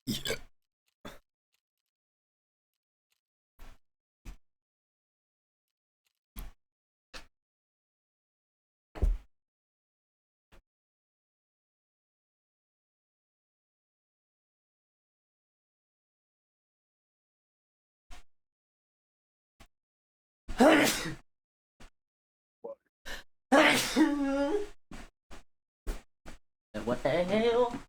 Yeah. What the hell?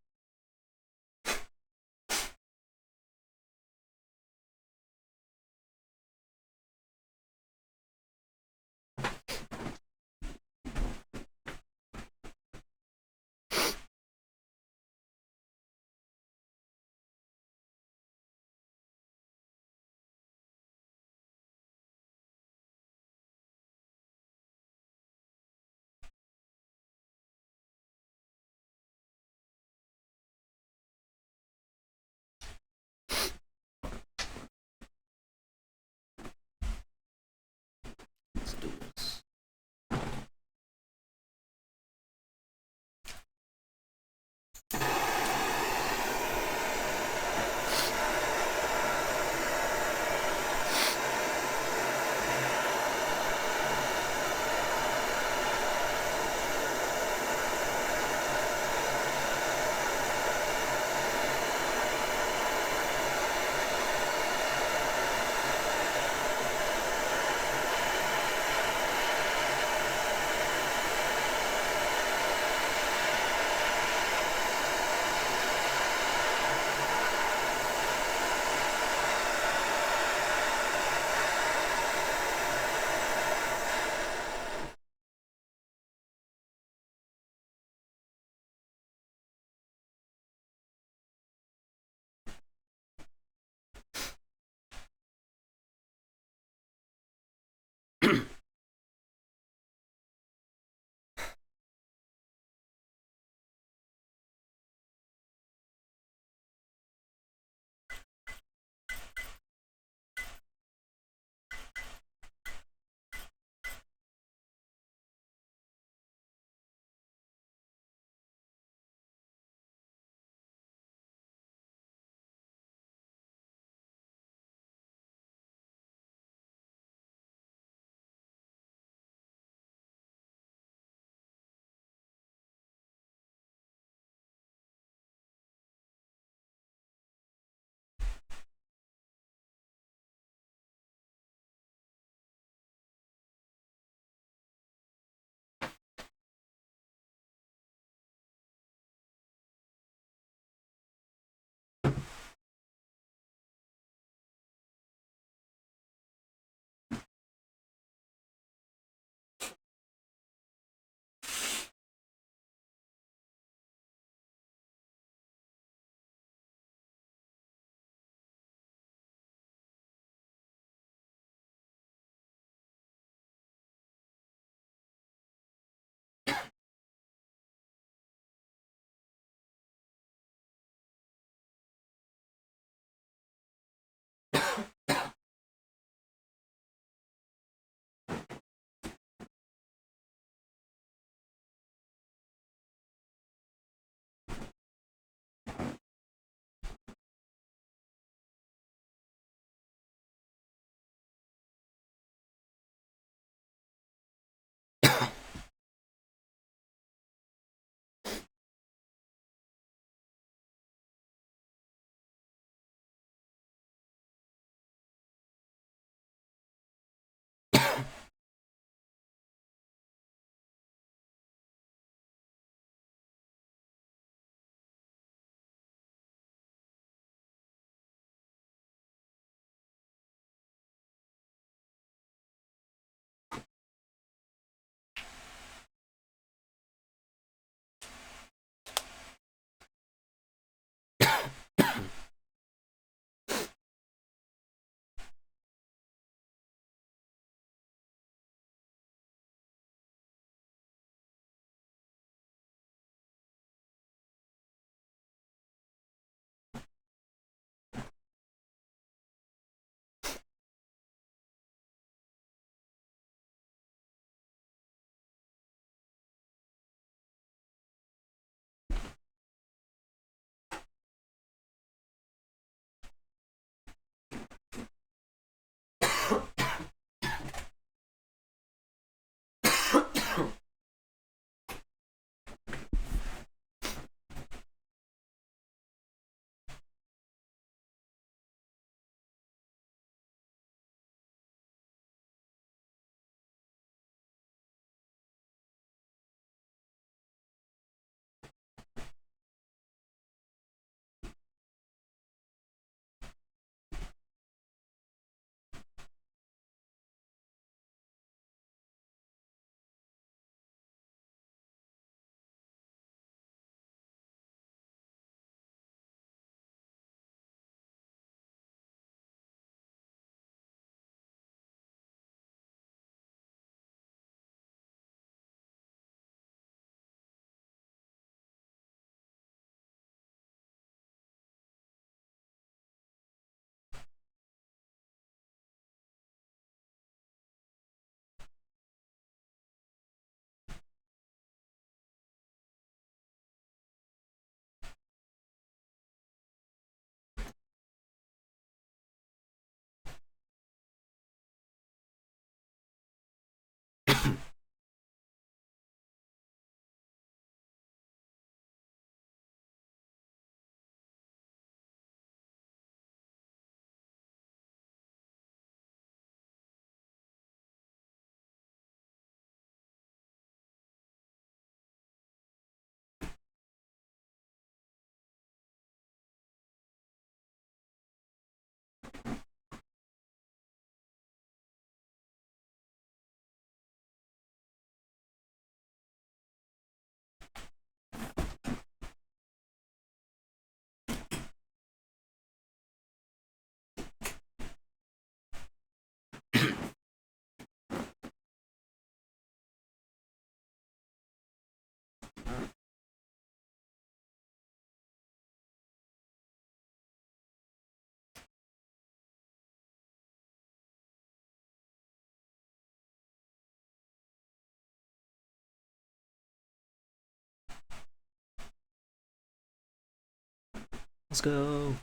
Let's go.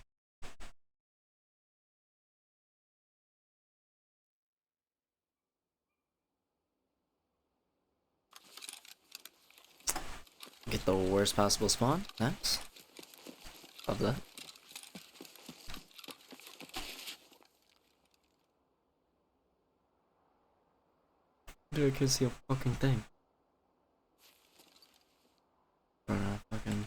Get the worst possible spawn. Nice. Love that. Dude, I can see a fucking thing. Fucking.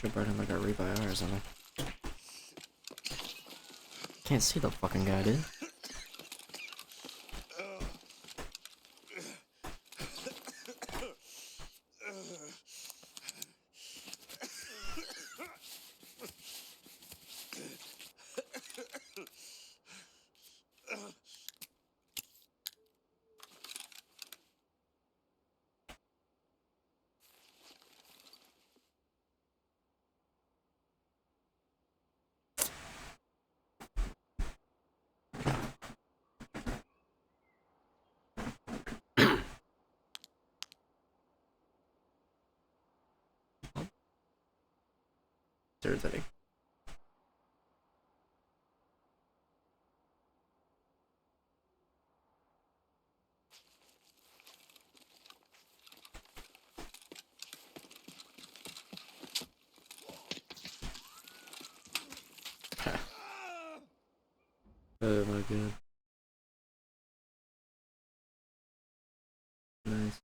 Should burn him like a rebuy or something. Can't see the fucking guy, dude. Irritating. Oh my god. Nice.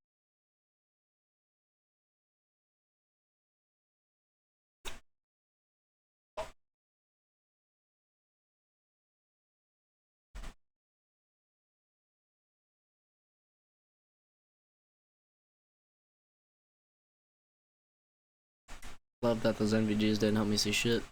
Love that those NVGs didn't help me see shit.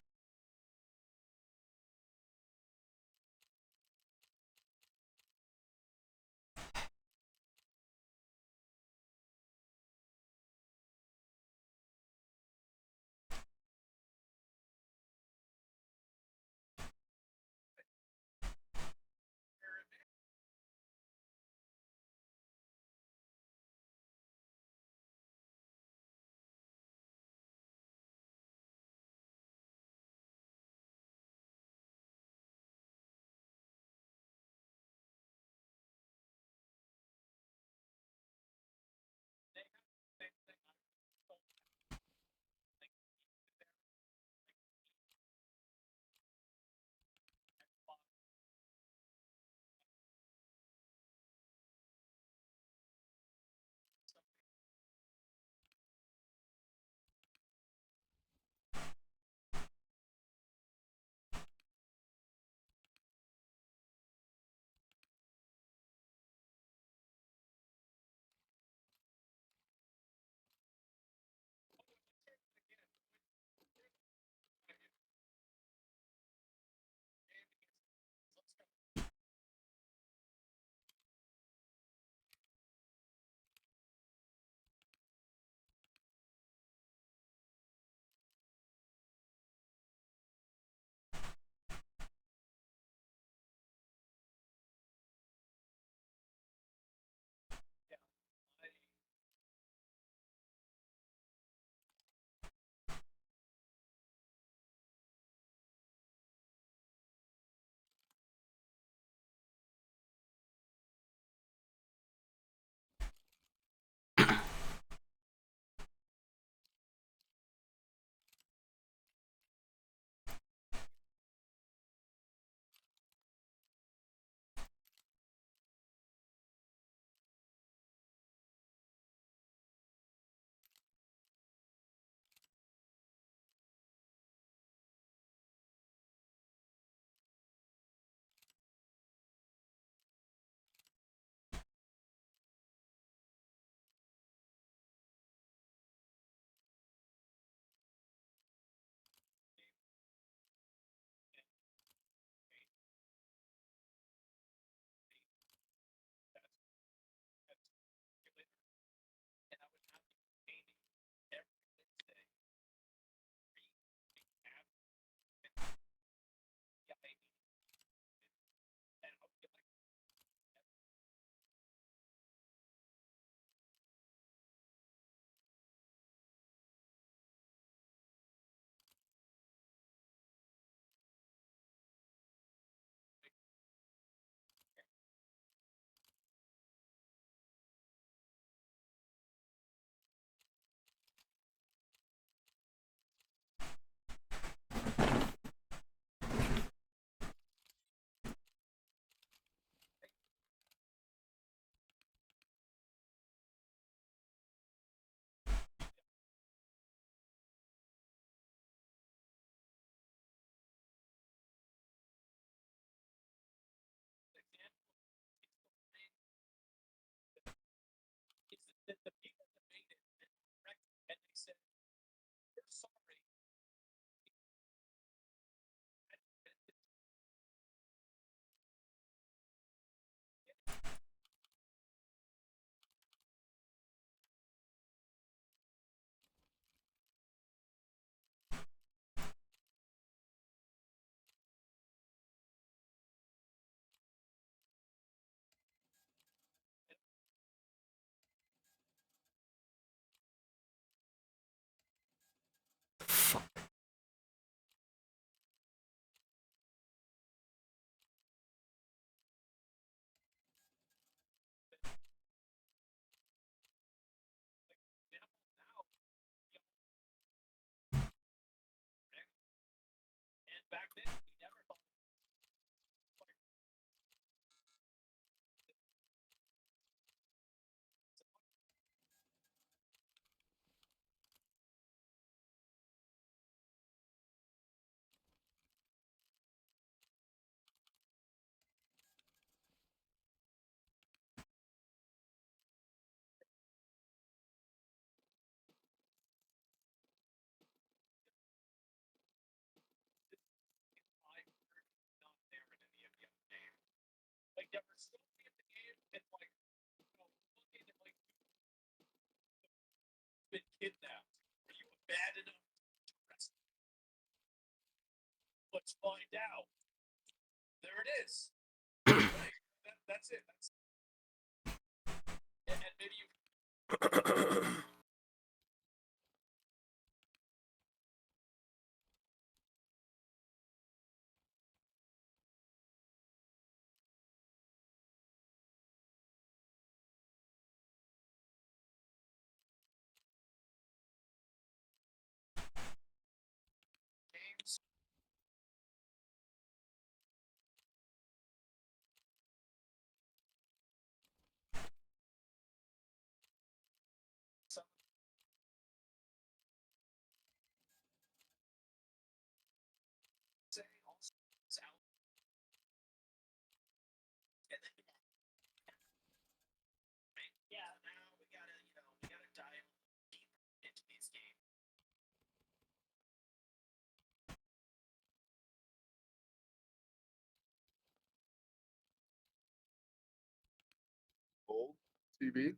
Gold TV.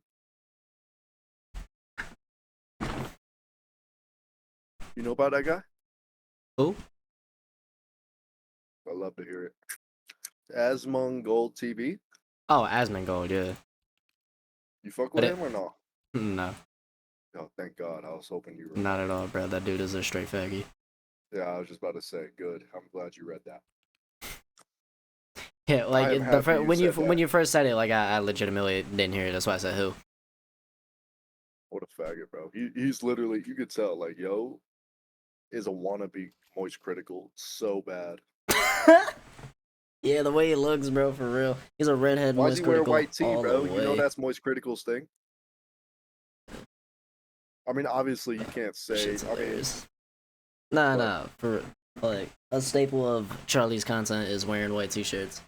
You know about that guy? Who? I love to hear it. Asmon Gold TV. Oh, Asmongold, yeah. You fuck But with it, him or no? no, Oh, thank God. I was hoping you were not not. at all, bro. That dude is a straight faggy. Yeah, I was just about to say, good. I'm glad you read that. Yeah, like I am happy you when said when that. you first said it, like I legitimately didn't hear it. That's why I said who. What a faggot, bro. He's literally, you could tell, like, yo, is a wannabe Moist Critical so bad. Yeah, the way he looks, bro, for real. He's a redhead Why does Moist he wear Critical white tee, all the bro? You know way. that's Moist Critical's thing. I mean, obviously, you can't This say, shit's I mean, hilarious. Nah, but nah. For like a staple of Charlie's content is wearing white t-shirts.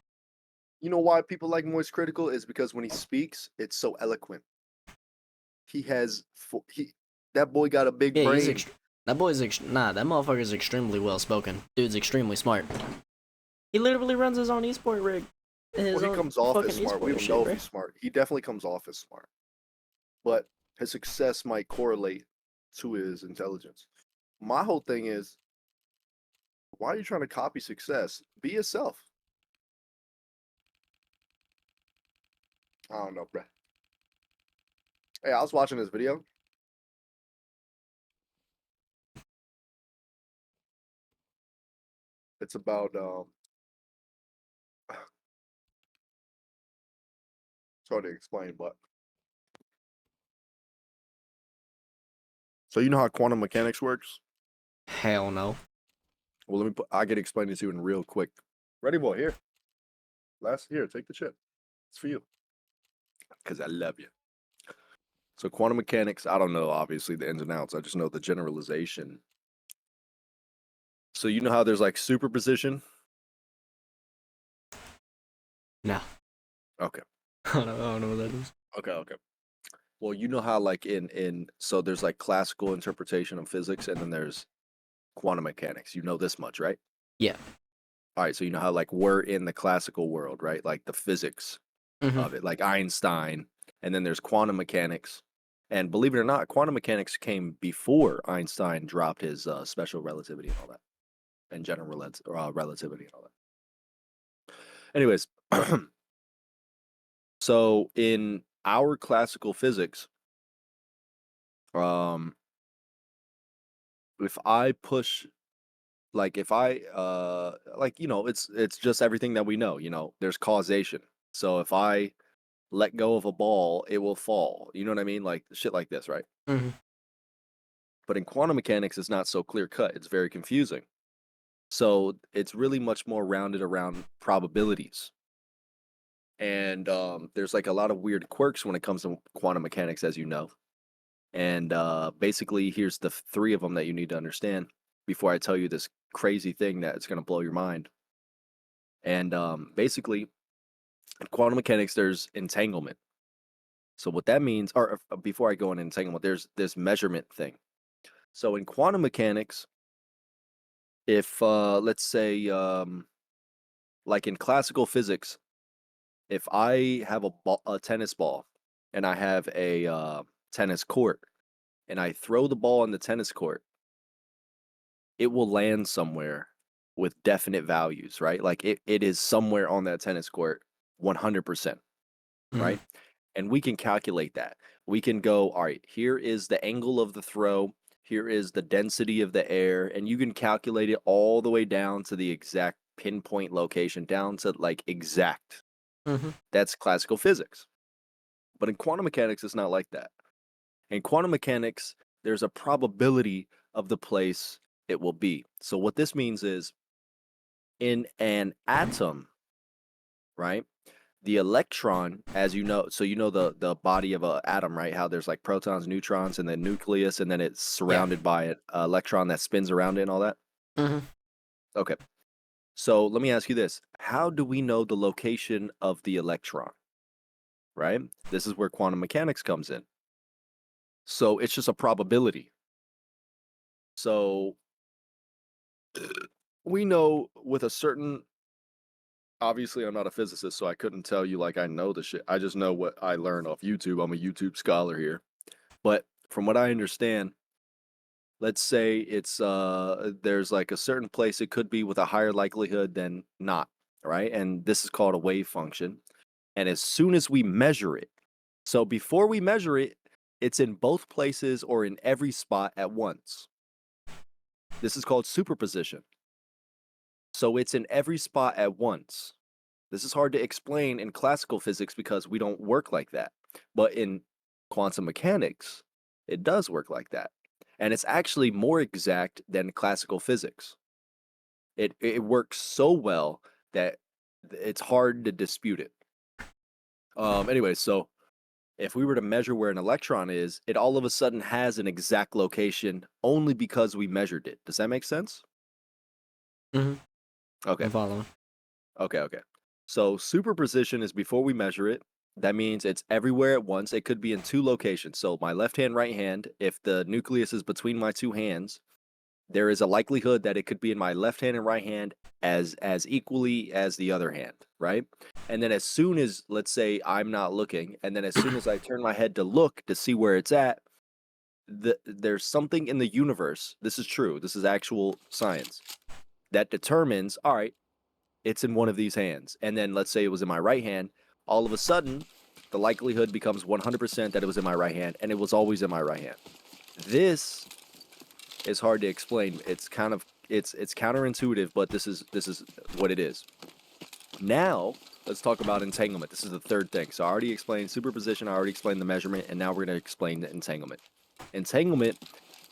you know why people like Moist Critical is because when he speaks, it's so eloquent. He has, that boy got a big Yeah, brain. that boy's nah. That motherfucker's extremely well spoken. Dude's extremely smart. He literally runs his own esport rig, Well, his he own comes off as fucking smart. We esport don't shit, know if bro. he's smart. He definitely comes off as smart, but his success might correlate to his intelligence. My whole thing is, why are you trying to copy success? Be yourself. I don't know, bruh. Hey, I was watching this video. It's about it's hard to explain, but so you know how quantum mechanics works? Hell no. Well, let me put. I can explain it to you in real quick. Ready, boy? Here, here. Take the chip. It's for you because I love you. So quantum mechanics. I don't know obviously the ins and outs. I just know the generalization. So you know how there's like superposition. No. Okay. I don't know what that is. Okay. Okay. Well, you know how like in so there's like classical interpretation of physics and then there's quantum mechanics. You know this much, right? Yeah. All right, so you know how like we're in the classical world, right? Like the physics Mm-hmm. of it, like Einstein, and then there's quantum mechanics. And believe it or not, quantum mechanics came before Einstein dropped his special relativity and all that, and general relativity and all that. Anyways, so in our classical physics, um, if I push, like if I, like it's just everything that we know. There's causation. So if I let go of a ball, it will fall. You know what I mean? Like shit like this, right? Mm-hmm. But in quantum mechanics, it's not so clear cut. It's very confusing So it's really much more rounded around probabilities. And there's like a lot of weird quirks when it comes to quantum mechanics, as you know. And basically, here's the three of them that you need to understand before I tell you this crazy thing that's going to blow your mind. And basically, in quantum mechanics, there's entanglement. So what that means, or before I go into entanglement, there's this measurement thing. So in quantum mechanics, if let's say, like in classical physics, if I have a tennis ball and I have a tennis court and I throw the ball in the tennis court, it will land somewhere with definite values, right? Like it is somewhere on that tennis court 100%, Mm-hmm. right? And we can calculate that. We can go, all right, here is the angle of the throw, here is the density of the air, and you can calculate it all the way down to the exact pinpoint location, down to like exact. Mm-hmm. That's classical physics. But in quantum mechanics, it's not like that. In quantum mechanics, there's a probability of the place it will be. So what this means is in an atom, right? The electron, as you know, so you know the body of an atom, right? How there's like protons, neutrons, and then nucleus, and then it's Yeah. surrounded by an electron that spins around it and all that. Mm-hmm. Okay. So let me ask you this: how do we know the location of the electron? Right? This is where quantum mechanics comes in. So it's just a probability. So we know with a certain, obviously I'm not a physicist, so I couldn't tell you like I know the shit. I just know what I learned off YouTube. I'm a YouTube scholar here. But from what I understand, let's say it's there's like a certain place it could be with a higher likelihood than not, right? And this is called a wave function. And as soon as we measure it, so before we measure it, it's in both places or in every spot at once. This is called superposition. So it's in every spot at once. This is hard to explain in classical physics because we don't work like that. But in quantum mechanics, it does work like that. And it's actually more exact than classical physics. It works so well that it's hard to dispute it. Anyway, so if we were to measure where an electron is, it all of a sudden has an exact location only because we measured it. Does that make sense? Mm-hmm. Okay. I'm following. Okay. So superposition is before we measure it. That means it's everywhere at once. It could be in two locations. So my left hand, right hand, if the nucleus is between my two hands, there is a likelihood that it could be in my left hand and right hand as equally as the other hand, right? And then as soon as, let's say I'm not looking, and then as soon as I turn my head to look to see where it's at, there's something in the universe. This is true. This is actual science that determines, all right, it's in one of these hands. And then let's say it was in my right hand, all of a sudden, the likelihood becomes 100% that it was in my right hand, and it was always in my right hand. This is hard to explain. It's kind of it's counterintuitive, but this is what it is. Now, let's talk about entanglement. This is the third thing. So I already explained superposition, I already explained the measurement, and now we're going to explain the entanglement. Entanglement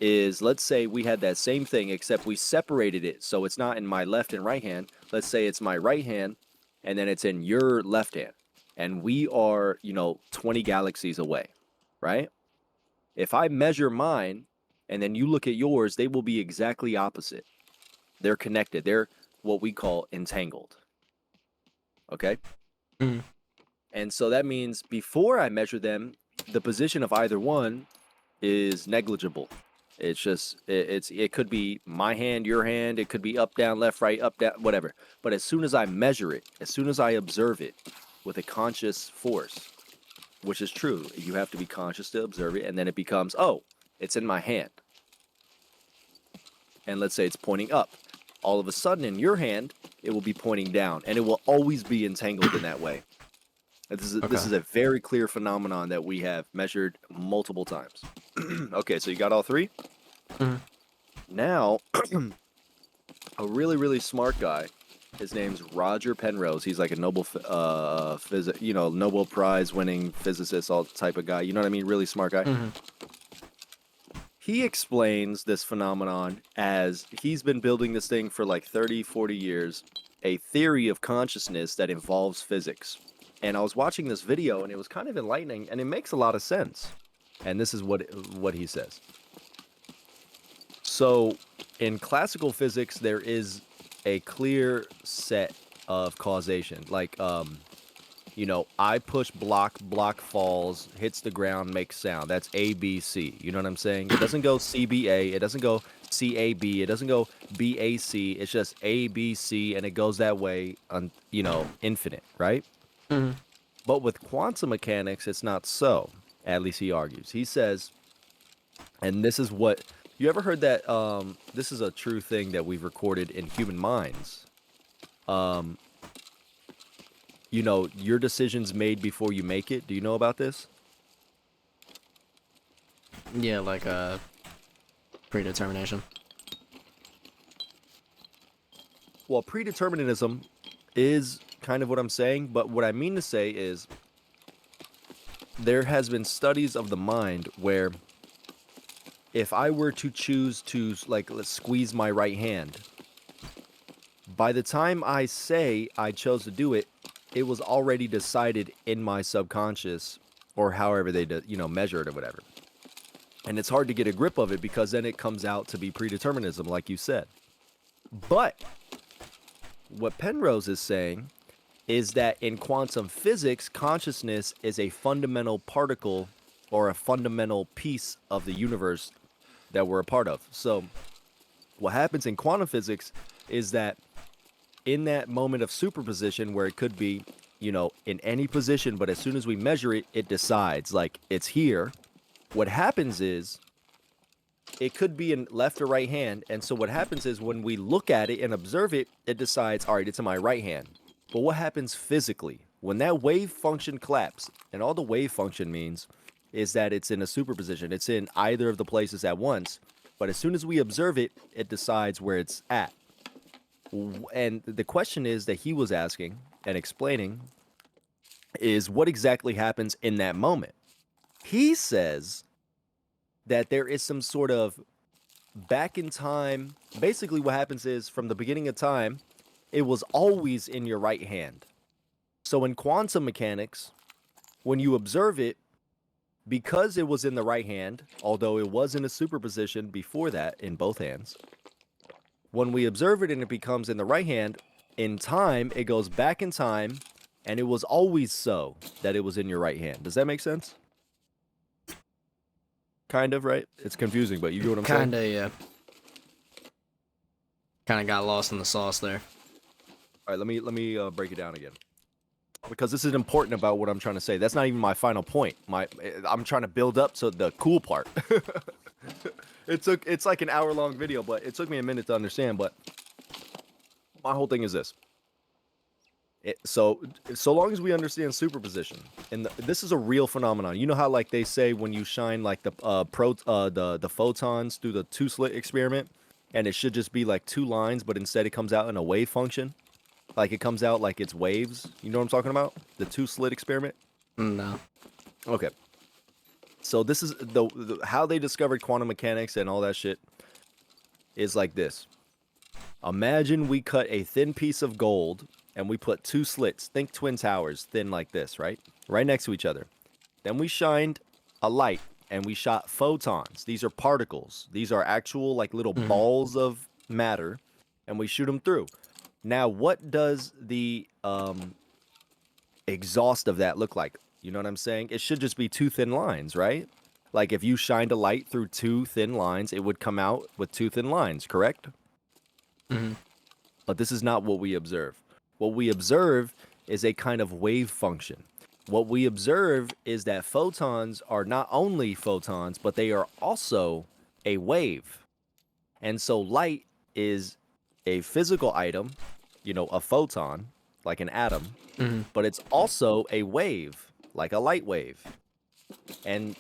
is, let's say we had that same thing except we separated it so it's not in my left and right hand. Let's say it's my right hand and then it's in your left hand. And we are, 20 galaxies away, right? If I measure mine and then you look at yours, they will be exactly opposite. They're connected. They're what we call entangled. Okay? Mm-hmm. And so that means before I measure them, the position of either one is negligible. It's just it could be my hand, your hand, it could be up, down, left, right, up, down, whatever. But as soon as I measure it, as soon as I observe it with a conscious force, which is true, you have to be conscious to observe it, and then it becomes, oh, it's in my hand. And let's say it's pointing up. All of a sudden in your hand, it will be pointing down, and it will always be entangled in that way. This is a very clear phenomenon that we have measured multiple times. Okay, so you got all three? Mm-hmm. Now, a really, really smart guy, his name's Roger Penrose. He's like a Nobel Nobel Prize winning physicist, all type of guy. You know what I mean? Really smart guy. Mm-hmm. he explains this phenomenon as he's been building this thing for like 30, 40 years, a theory of consciousness that involves physics. And I was watching this video and it was kind of enlightening and it makes a lot of sense. And this is what he says. So, in classical physics there is a clear set of causation. Like you know, I push block, block falls, hits the ground, makes sound. That's A, B, C. You know what I'm saying? It doesn't go C, B, A. It doesn't go C, A, B. It doesn't go B, A, C. It's just A, B, C, and it goes that way on, you know, infinite, right? Mhm. But with quantum mechanics, it's not so. At least he argues. He says, and this is what you ever heard that this is a true thing that we've recorded in human minds. You know, your decision's made before you make it. Do you know about this? Yeah, like predetermination. Well, predeterminism is kind of what I'm saying, but what I mean to say is there has been studies of the mind where if I were to choose to, like, let's squeeze my right hand, by the time I say I chose to do it, it was already decided in my subconscious, or however they you know, measure it or whatever. And it's hard to get a grip of it because then it comes out to be predeterminism, like you said. But what Penrose is saying is that in quantum physics, consciousness is a fundamental particle or a fundamental piece of the universe that we're a part of. So what happens in quantum physics is that in that moment of superposition where it could be, you know, in any position, but as soon as we measure it, it decides, like, it's here. What happens is it could be in left or right hand. And so what happens is when we look at it and observe it, it decides, all right, it's in my right hand. But what happens physically? When that wave function collapses, and all the wave function means is that it's in a superposition. It's in either of the places at once. But as soon as we observe it, it decides where it's at. And the question is that he was asking and explaining is what exactly happens in that moment. He says that there is some sort of back in time. Basically, what happens is from the beginning of time, it was always in your right hand. So in quantum mechanics, when you observe it, because it was in the right hand, although it was in a superposition before that in both hands, when we observe it and it becomes in the right hand, in time, it goes back in time, and it was always so that it was in your right hand. Does that make sense? Kind of, right? It's confusing, but you get what I'm saying? Kinda, yeah. Kinda got lost in the sauce there. All right, let me break it down again. Because this is important about what I'm trying to say. That's not even my final point. I'm trying to build up to the cool part. It's like an hour-long video, but it took me a minute to understand. But my whole thing is this. So long as we understand superposition, and this is a real phenomenon. You know how, like, they say when you shine like the the photons through the two-slit experiment, and it should just be like two lines, but instead it comes out in a wave function. Like it comes out like it's waves. You know what I'm talking about? The two-slit experiment. No. Okay. So this is the how they discovered quantum mechanics and all that shit is like this. Imagine we cut a thin piece of gold and we put two slits, think twin towers, thin like this, right? Right next to each other. Then we shined a light and we shot photons. These are particles. These are actual like little balls of matter, and we shoot them through. Now, what does the exhaust of that look like? You know what I'm saying? It should just be two thin lines, right? Like if you shined a light through two thin lines, it would come out with two thin lines, correct? Mm-hmm. But this is not what we observe. What we observe is a kind of wave function. What we observe is that photons are not only photons, but they are also a wave. And so light is a physical item, you know, a photon, like an atom, but it's also a wave, like a light wave. And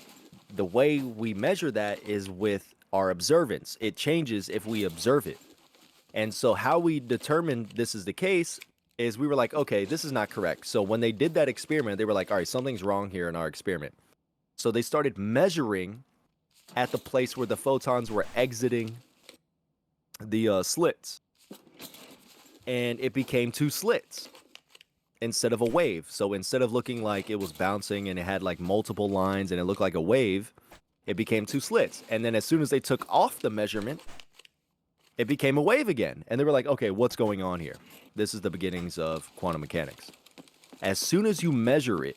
the way we measure that is with our observance. It changes if we observe it. And so how we determined this is the case is we were like, okay, this is not correct. So when they did that experiment, they were like, all right, something's wrong here in our experiment. So they started measuring at the place where the photons were exiting the slits. And it became two slits instead of a wave. So instead of looking like it was bouncing and it had like multiple lines and it looked like a wave, it became two slits. And then as soon as they took off the measurement, it became a wave again. And they were like, okay, what's going on here? This is the beginnings of quantum mechanics. As soon as you measure it,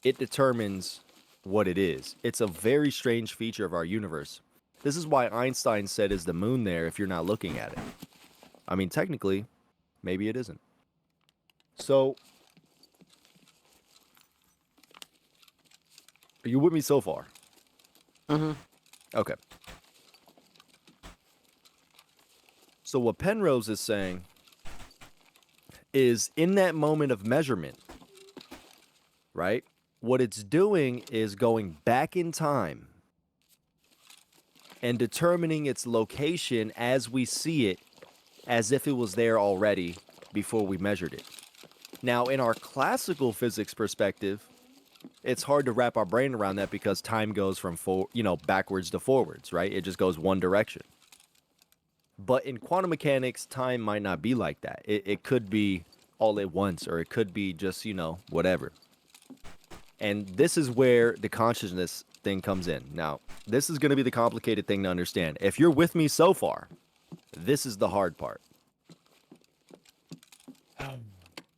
it determines what it is. It's a very strange feature of our universe. This is why Einstein said, is the moon there if you're not looking at it? I mean, technically, maybe it isn't. So, are you with me so far? Mm-hmm. Okay. So what Penrose is saying is in that moment of measurement, right? What it's doing is going back in time and determining its location as we see it, as if it was there already before we measured it. Now, in our classical physics perspective, it's hard to wrap our brain around that because time goes from backwards to forwards, right? It just goes one direction. But in quantum mechanics, time might not be like that. It could be all at once, or it could be just, whatever. And this is where the consciousness thing comes in. Now, this is going to be the complicated thing to understand. If you're with me so far, this is the hard part.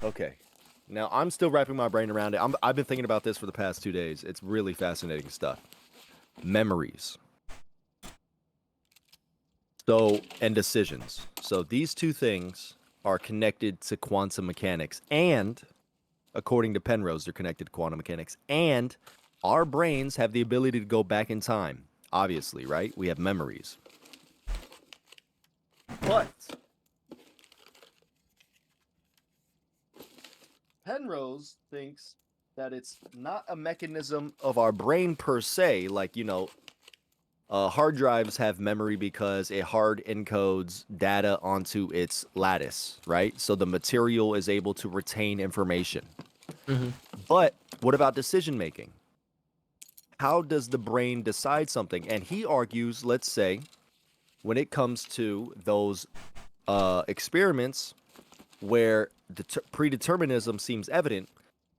Okay. Now, I'm still wrapping my brain around it. I've been thinking about this for the past 2 days. It's really fascinating stuff. Memories. And decisions. So these two things are connected to quantum mechanics. And, according to Penrose, they're connected to quantum mechanics. And our brains have the ability to go back in time. Obviously, right? We have memories. But Penrose thinks that it's not a mechanism of our brain per se, like, hard drives have memory because a hard encodes data onto its lattice, right? So the material is able to retain information. Mm-hmm. But what about decision making? How does the brain decide something? And he argues, let's say, when it comes to those experiments where predeterminism seems evident,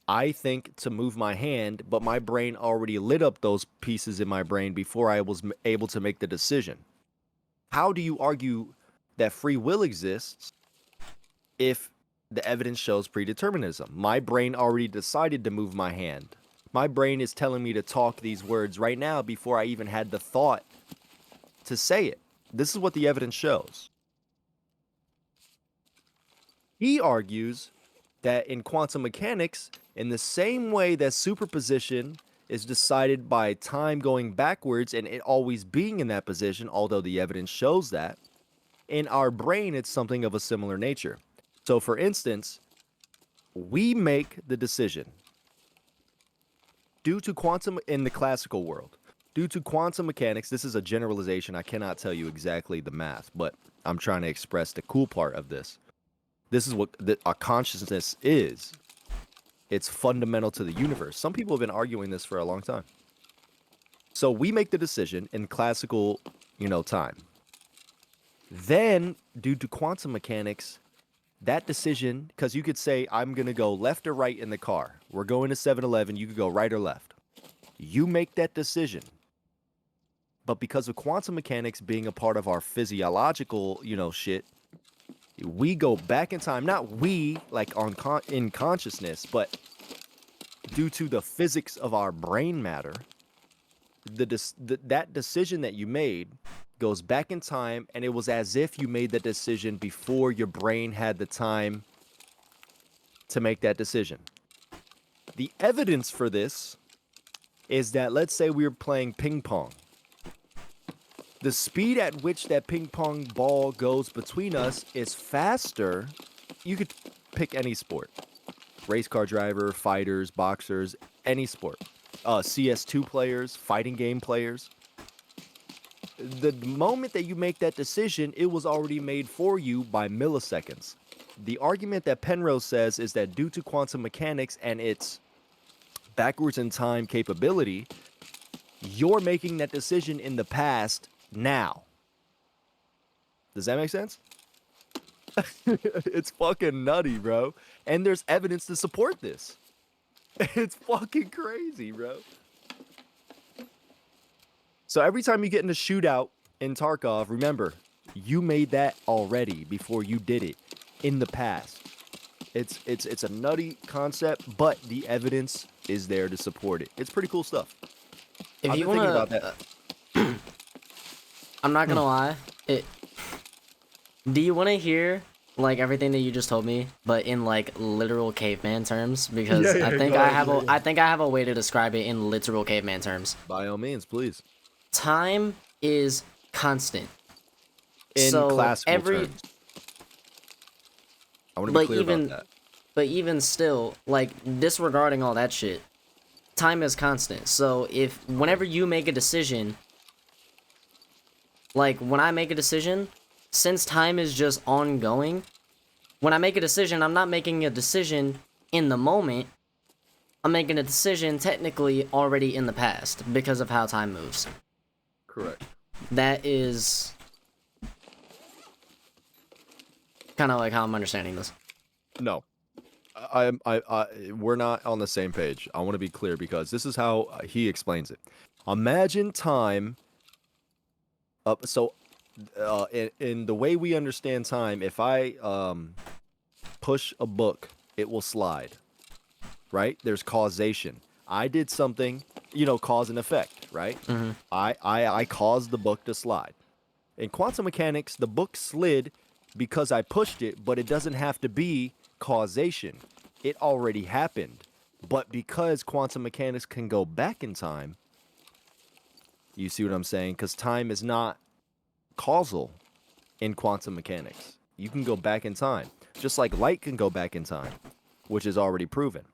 I think to move my hand, but my brain already lit up those pieces in my brain before I was able to make the decision. How do you argue that free will exists if the evidence shows predeterminism? My brain already decided to move my hand. My brain is telling me to talk these words right now before I even had the thought to say it. This is what the evidence shows. He argues that in quantum mechanics, in the same way that superposition is decided by time going backwards and it always being in that position, although the evidence shows that, in our brain, it's something of a similar nature. So, for instance, we make the decision due to quantum in the classical world. Due to quantum mechanics, this is a generalization. I cannot tell you exactly the math, but I'm trying to express the cool part of this. This is what our consciousness is. It's fundamental to the universe. Some people have been arguing this for a long time. So we make the decision in classical, time. Then, due to quantum mechanics, that decision, because you could say, I'm going to go left or right in the car. We're going to 7-Eleven. You could go right or left. You make that decision. But because of quantum mechanics being a part of our physiological, shit, we go back in time. Not we, like in consciousness, but due to the physics of our brain matter, that decision that you made goes back in time, and it was as if you made that decision before your brain had the time to make that decision. The evidence for this is that, let's say we were playing ping pong. The speed at which that ping pong ball goes between us is faster. You could pick any sport. Race car driver, fighters, boxers, any sport. CS2 players, fighting game players. The moment that you make that decision, it was already made for you by milliseconds. The argument that Penrose says is that due to quantum mechanics and its backwards in time capability, you're making that decision in the past now. Does that make sense? It's fucking nutty, bro. And there's evidence to support this. It's fucking crazy, bro. So every time you get in a shootout in Tarkov, remember, you made that already before you did it in the past. It's a nutty concept, but the evidence is there to support it. It's pretty cool stuff. If I've you been thinking want about to, that. I'm not gonna lie. Do you want to hear like everything that you just told me, but in like literal caveman terms? Because Yeah, I think go I ahead, have yeah, I think I have a way to describe it in literal caveman terms. By all means, please. Time is constant. In So classical terms. I want to be but clear about that. but even still, like disregarding all that shit, time is constant. So if whenever you make a decision, like when I make a decision, since time is just ongoing, when I make a decision, I'm not making a decision in the moment. I'm making a decision technically already in the past because of how time moves. Correct. That is kind of like how I'm understanding this. No. We're not on the same page. I want to be clear because this is how he explains it. Imagine time. In the way we understand time, if I push a book, it will slide. Right? There's causation. I did something, cause and effect. Right? Mm-hmm. I caused the book to slide. In quantum mechanics, the book slid because I pushed it, but it doesn't have to be causation. It already happened. But because quantum mechanics can go back in time, you see what I'm saying? Because time is not causal in quantum mechanics. You can go back in time, just like light can go back in time, which is already proven.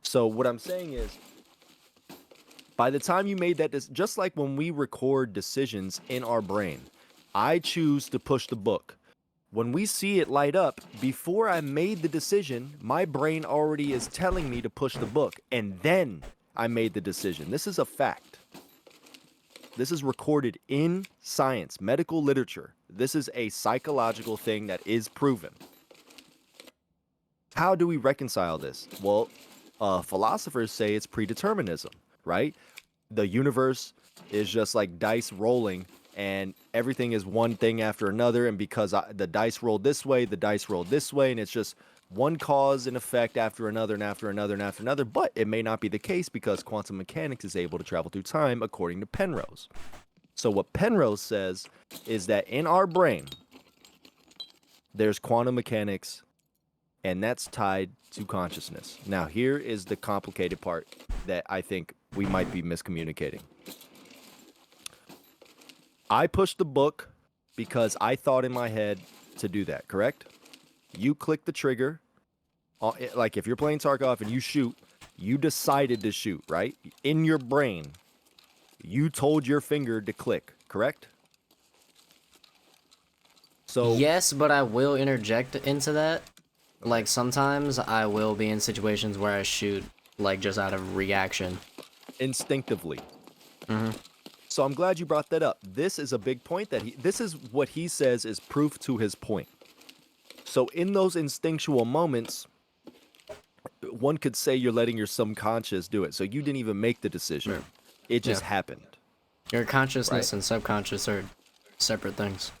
So what I'm saying is, by the time you made that, just like when we record decisions in our brain, I choose to push the book. When we see it light up, before I made the decision, my brain already is telling me to push the book, and then I made the decision. This is a fact. This is recorded in science, medical literature. This is a psychological thing that is proven. How do we reconcile this? Well, philosophers say it's predeterminism, right? The universe is just like dice rolling, and everything is one thing after another, and because the dice rolled this way, the dice rolled this way, and it's just one cause and effect after another and after another and after another. But it may not be the case because quantum mechanics is able to travel through time according to Penrose. So what Penrose says is that in our brain, there's quantum mechanics, and that's tied to consciousness. Now, here is the complicated part that I think we might be miscommunicating. I pushed the book because I thought in my head to do that, correct? You click the trigger. Like if you're playing Tarkov and you shoot, you decided to shoot, right? In your brain, you told your finger to click, correct? So Yes, but I will interject into that. Like sometimes I will be in situations where I shoot like just out of reaction. instinctively. Mm-hmm. So I'm glad you brought that up. This is a big point this is what he says is proof to his point. So in those instinctual moments, one could say you're letting your subconscious do it. So you didn't even make the decision. Right. It just happened. Your consciousness Right. and subconscious are separate things.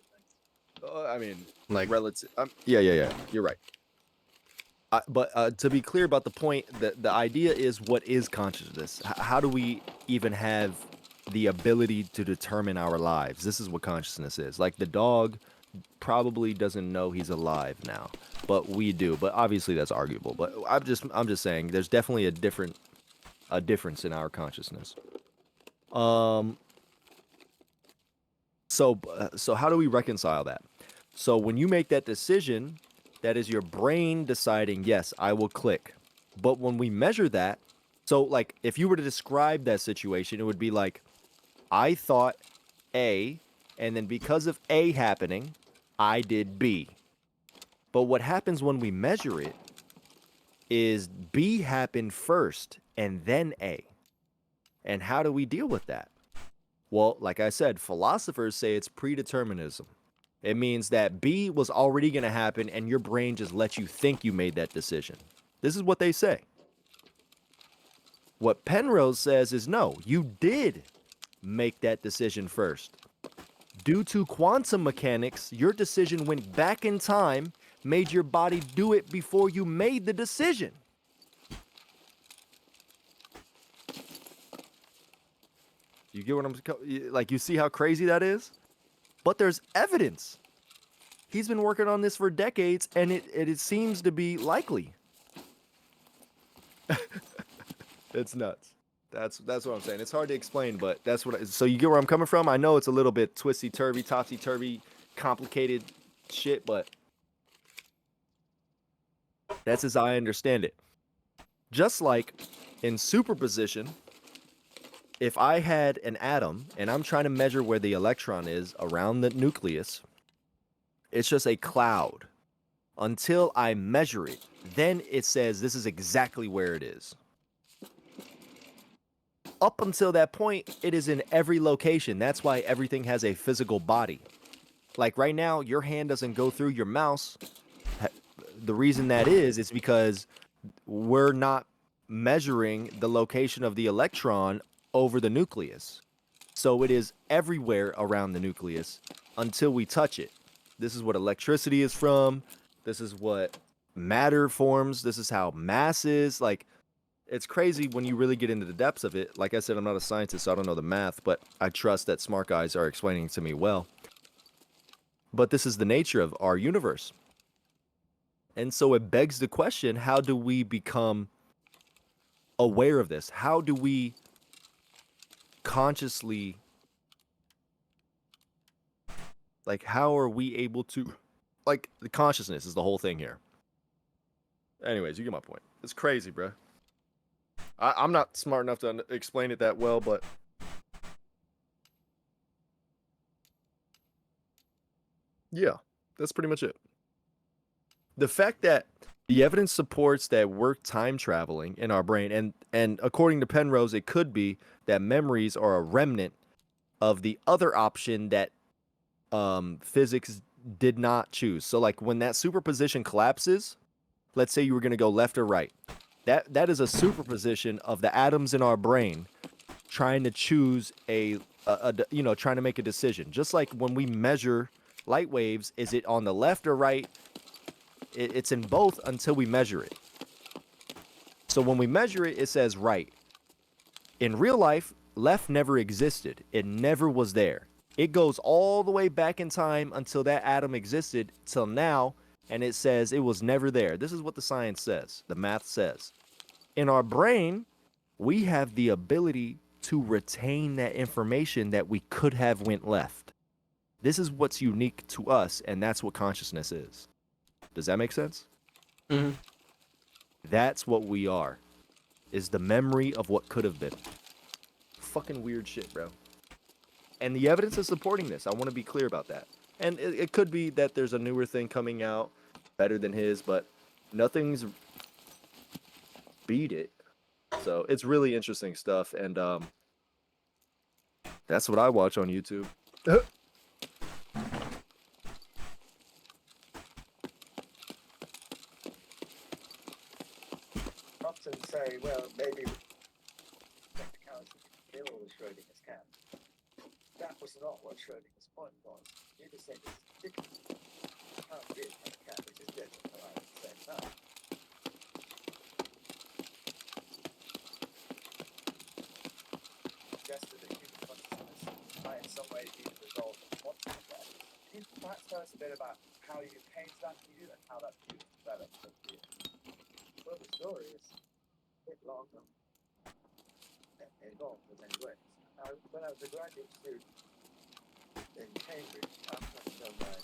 I mean, Like relative. Yeah. You're right. But to be clear about the point, the idea is, what is consciousness? How do we even have the ability to determine our lives? This is what consciousness is. Like the dog probably doesn't know he's alive now, but we do. But obviously that's arguable. But I'm just saying there's definitely a difference in our consciousness. So how do we reconcile that? So when you make that decision, that is your brain deciding, yes, I will click. But when we measure that, so like if you were to describe that situation, it would be like, I thought A, and then because of A happening, I did B. But what happens when we measure it is B happened first, and then A. And how do we deal with that? Well, like I said, philosophers say it's predeterminism. It means that B was already going to happen and your brain just lets you think you made that decision. This is what they say. What Penrose says is no, you did make that decision first. Due to quantum mechanics, your decision went back in time, made your body do it before you made the decision. You get what I'm like? You see how crazy that is? But there's evidence. He's been working on this for decades, and it seems to be likely. It's nuts. That's what I'm saying. It's hard to explain, but that's what. So you get where I'm coming from? I know it's a little bit twisty turvy, topsy turvy, complicated shit, but that's as I understand it. Just like in superposition, if I had an atom and I'm trying to measure where the electron is around the nucleus, it's just a cloud until I measure it. Then it says this is exactly where it is. Up until that point, it is in every location. That's why everything has a physical body. Like right now, your hand doesn't go through your mouse. The reason that is because we're not measuring the location of the electron over the nucleus. So it is everywhere around the nucleus until we touch it. This is what electricity is from. This is what matter forms. This is how mass is. Like, it's crazy when you really get into the depths of it. Like I said, I'm not a scientist, so I don't know the math, but I trust that smart guys are explaining it to me well. But this is the nature of our universe. And so it begs the question, how do we become aware of this? How do we consciously, like, how are we able to, like, the consciousness is the whole thing here. Anyways, you get my point. It's crazy, bro. I'm not smart enough to explain it that well, but yeah, that's pretty much it. The fact that the evidence supports that we're time traveling in our brain, and according to Penrose, it could be that memories are a remnant of the other option that physics did not choose. So, like, when that superposition collapses, let's say you were going to go left or right. That is a superposition of the atoms in our brain trying to choose trying to make a decision. Just like when we measure light waves, is it on the left or right? It's in both until we measure it. So when we measure it, it says right. In real life, left never existed. It never was there. It goes all the way back in time until that atom existed till now, and it says it was never there. This is what the science says, the math says. In our brain, we have the ability to retain that information that we could have went left. This is what's unique to us, and that's what consciousness is. Does that make sense? Mm-hmm. That's what we are, is the memory of what could have been. Fucking weird shit, bro. And the evidence is supporting this. I want to be clear about that. And it could be that there's a newer thing coming out better than his, but nothing's beat it. So it's really interesting stuff. And that's what I watch on YouTube. Often say, well, maybe technicality kill all the Schrodinger's cat. That was not what Schrodinger's point was. You just said it's can't be a cat which is dead and alive at the same time. Suggested that human consciousness might in some way be the result of quantum mechanics. Can you perhaps tell us a bit about how you came to that view and how that view developed over the years? Well, the story is a bit long and involved in many ways. When I was a graduate student in Cambridge, after I'd done my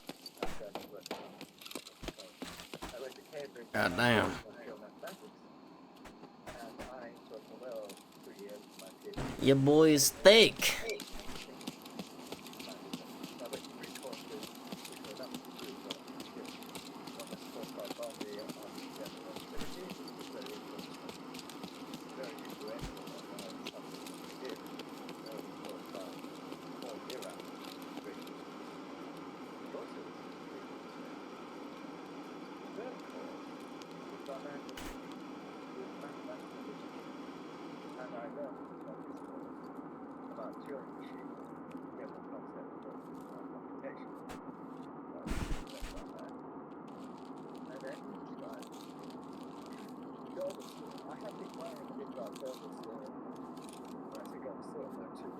undergraduate work, I went to Cambridge God damn. for pure mathematics, and I took a well 3 years of my PhD. Your boy's thick. I went to 3 courses, which were nothing to do with one was taught by Barney on the relativity, which was very interesting, very useful. our language with mathematical literature, and I learned from this course about Turing machines, general concept of computation. About that. And then he described Golden's theorem. I have been worrying a bit about Golden's theorem. When I say Golden's theorem, there are two.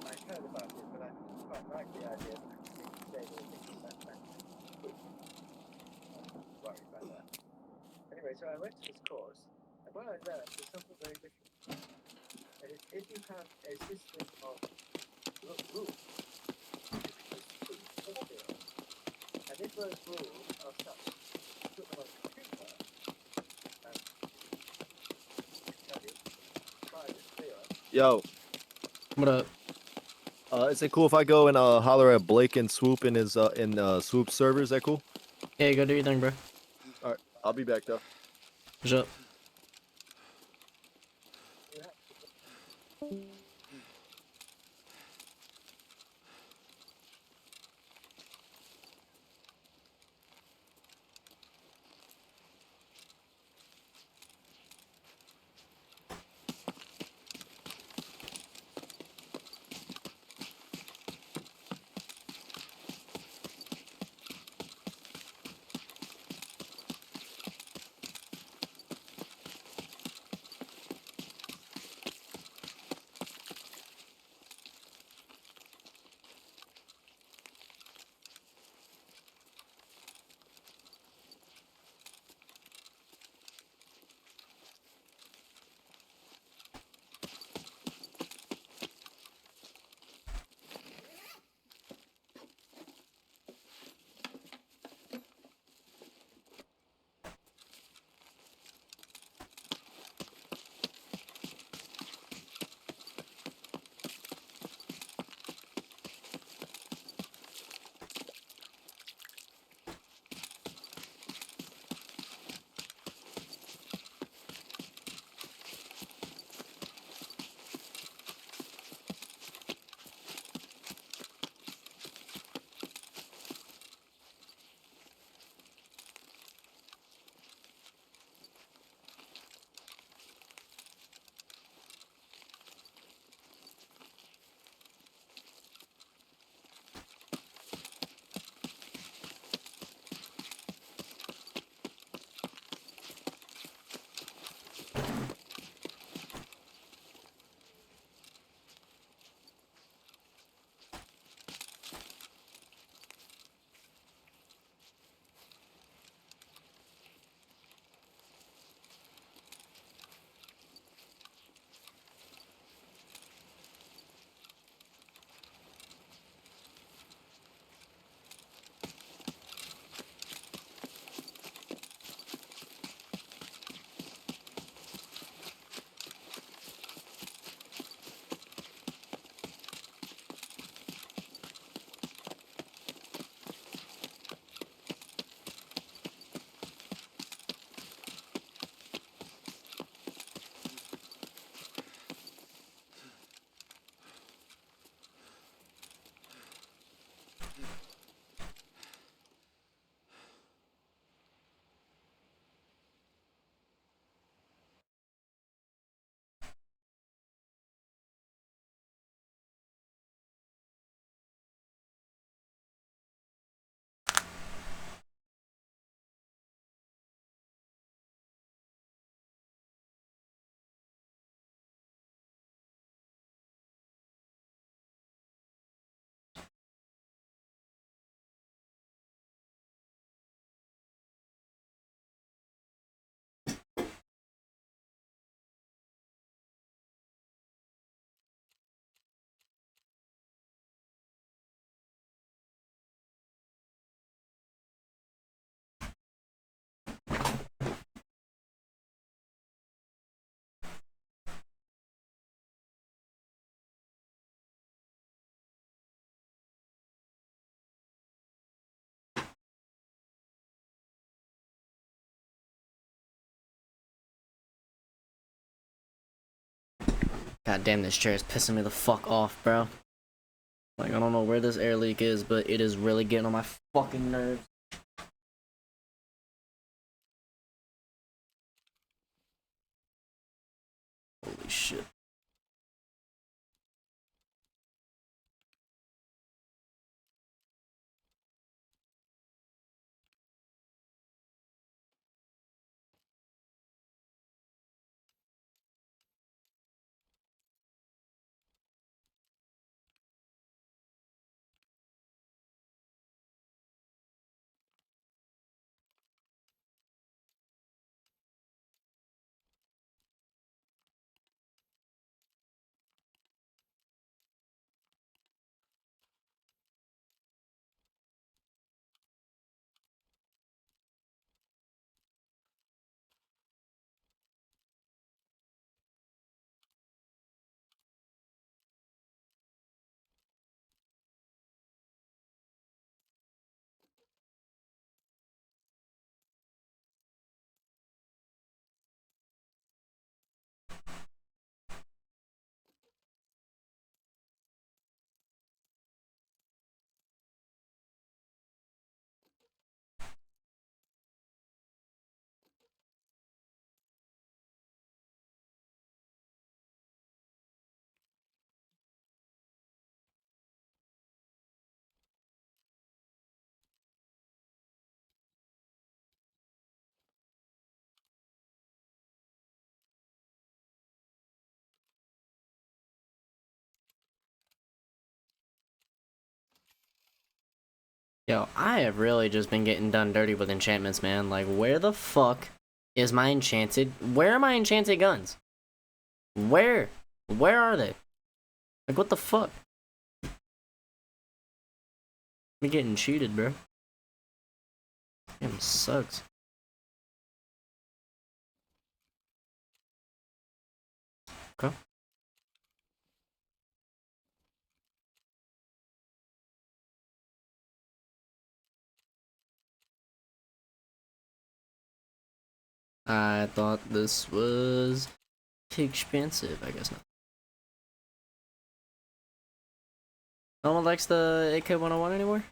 I heard about it, but I quite like the idea that I think today they think it's mathematics. I'm worried about that. Anyway, so I went to this course, and what I learned was something very different. And if you have a system of rules, you can use two theorems. And if those rules are such, put them on a computer, and tell you, try this theorem. Yo, What up? is it cool if I go and holler at Blake and Swoop in his Swoop server? Is that cool? Yeah, go do your thing, bro. All right, I'll be back though. What's up? You have God damn, this chair is pissing me the fuck off, bro. Like, I don't know where this air leak is, but it is really getting on my fucking nerves. Holy shit. Yo, I have really just been getting done dirty with enchantments, man. Like, where the fuck is my enchanted... Where are my enchanted guns? Where? Where are they? Like, what the fuck? Me getting cheated, bro. Damn, sucks. Okay. I thought this was expensive. I guess not. No one likes the AK-101 anymore?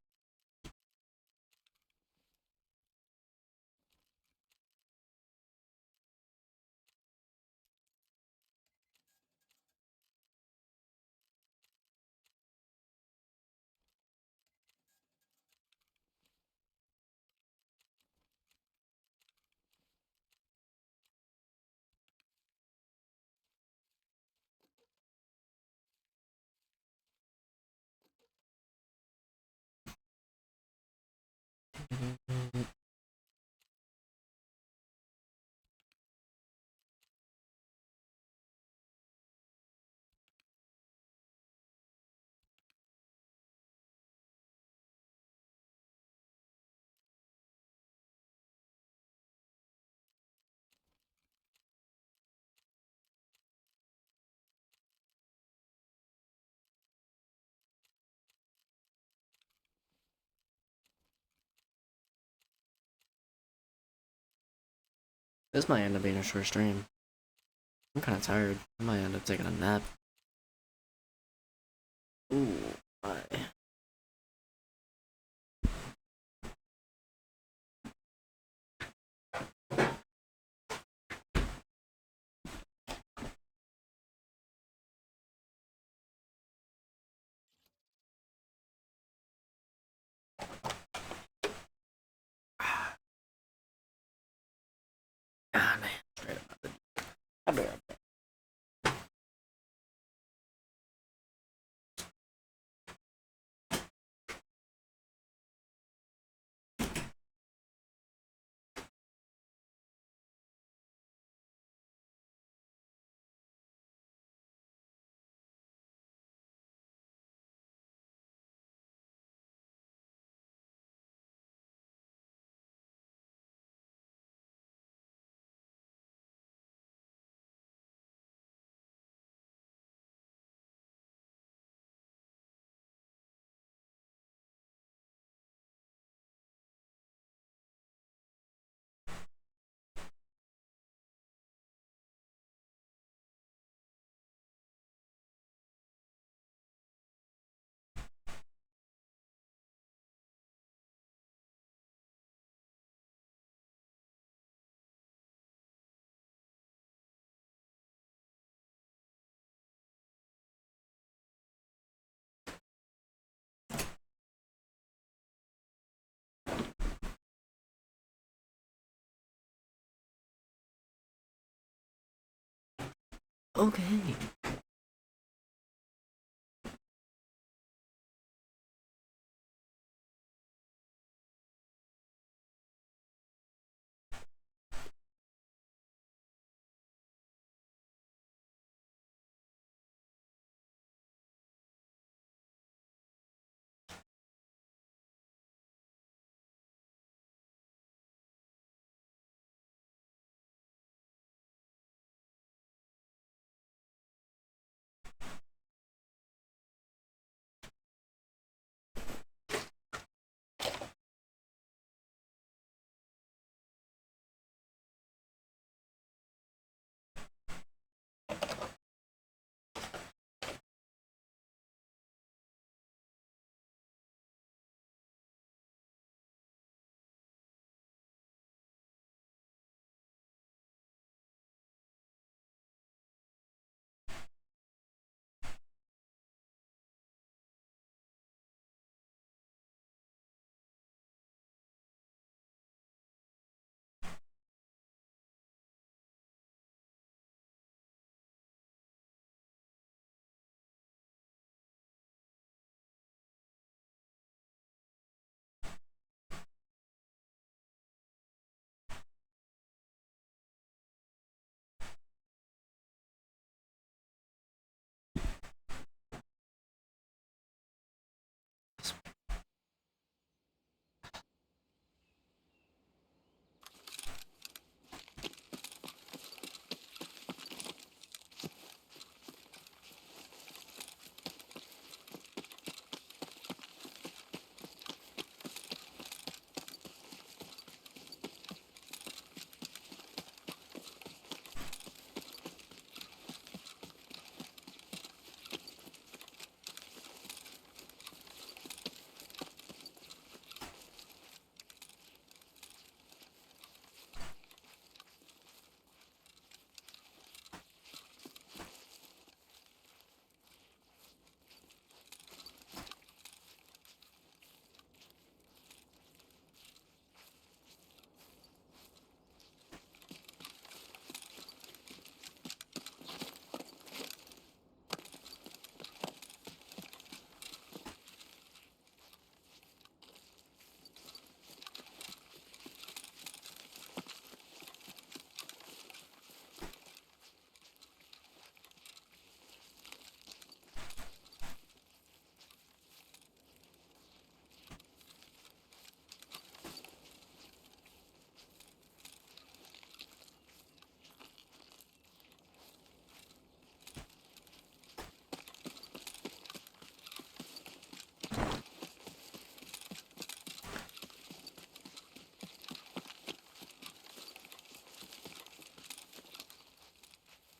This might end up being a short stream. I'm kind of tired. I might end up taking a nap. Ooh, my. Ah, man. Straight up. I'll be right back. Okay.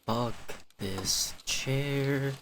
Fuck this chair.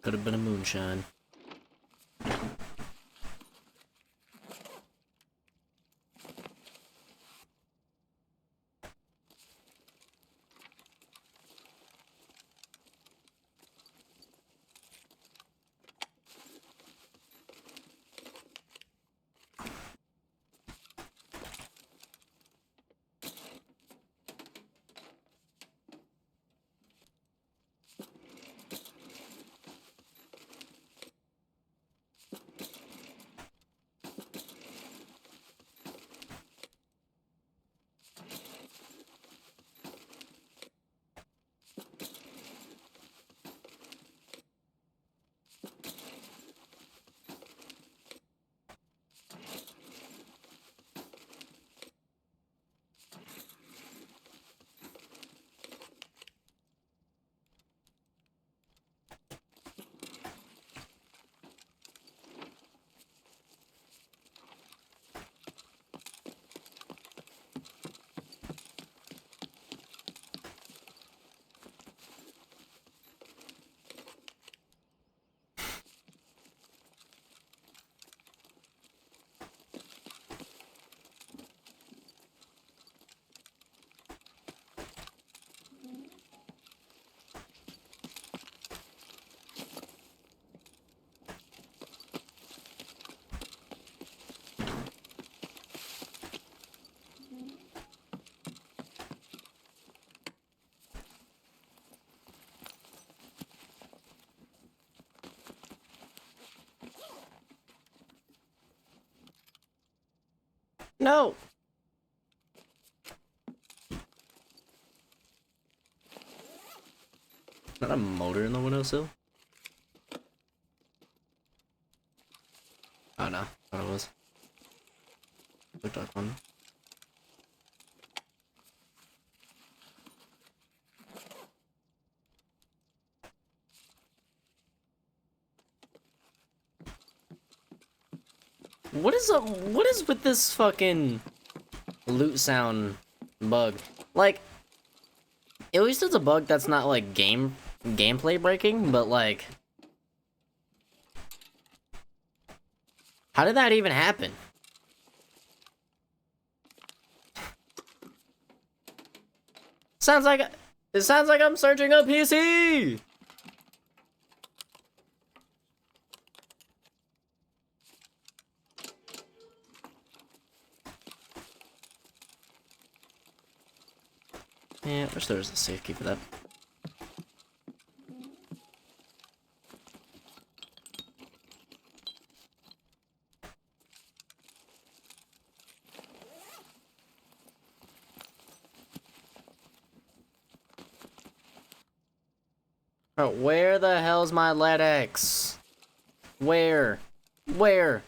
Could have been a moonshine. No! Not a motor in the windowsill? Oh no, thought it was. Looked like one. What is with this fucking loot sound bug? Like, at least it's a bug that's not like gameplay breaking, but like, how did that even happen? It sounds like I'm searching a PC. Yeah, I wish there was a safe key for that. Oh, where the hell's my LEDX? Where? Where?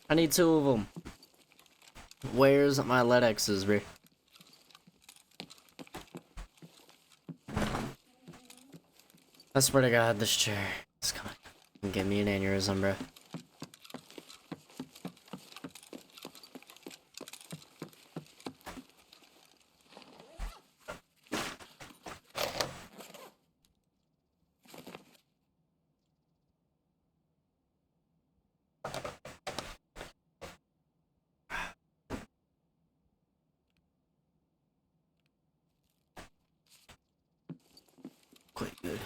I need 2 of them. Where's my LEDXs, bro? I swear to God, this chair is coming and give me an aneurysm, bro. Quite good.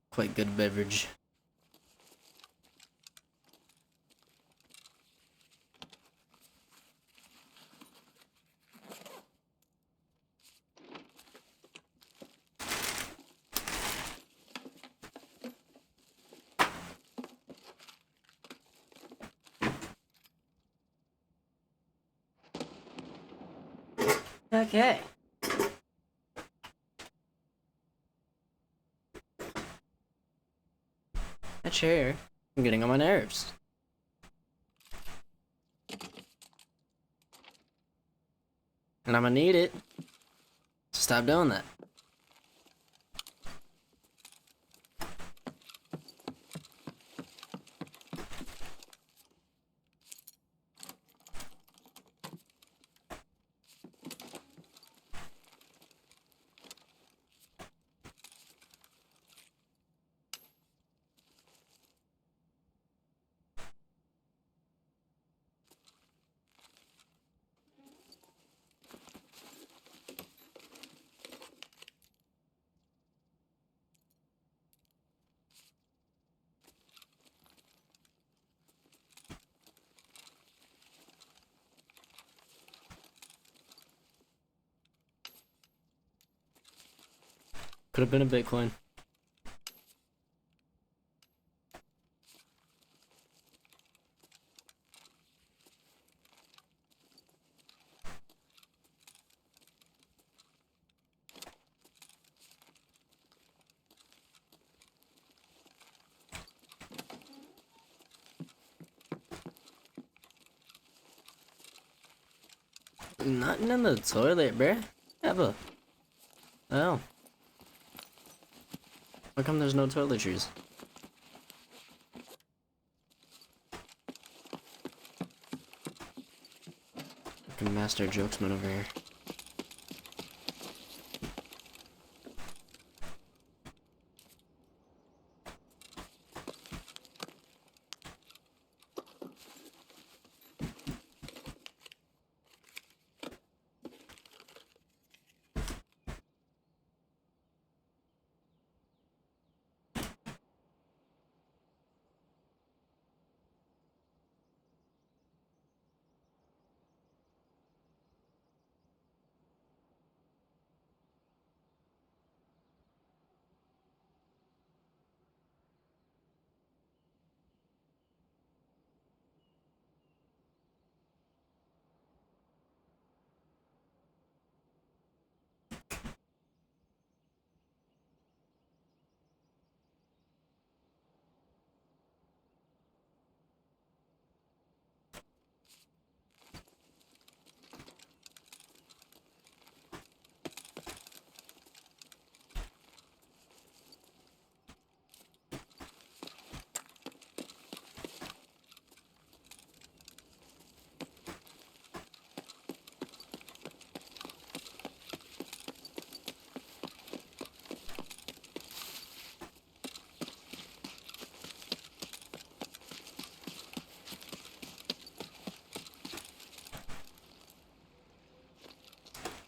Quite good beverage. Okay. That chair, I'm getting on my nerves. And I'm gonna need it to stop doing that. Could have been a Bitcoin. Nothing in the toilet, bruh. Ever. Oh. How come there's no toiletries? Fucking master jokesman over here.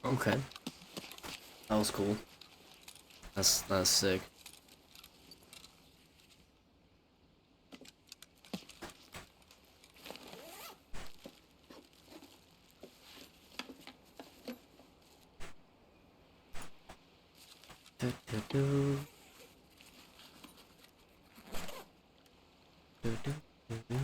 Okay. That was cool. That's sick. Do, do, do. Do, do, do, do.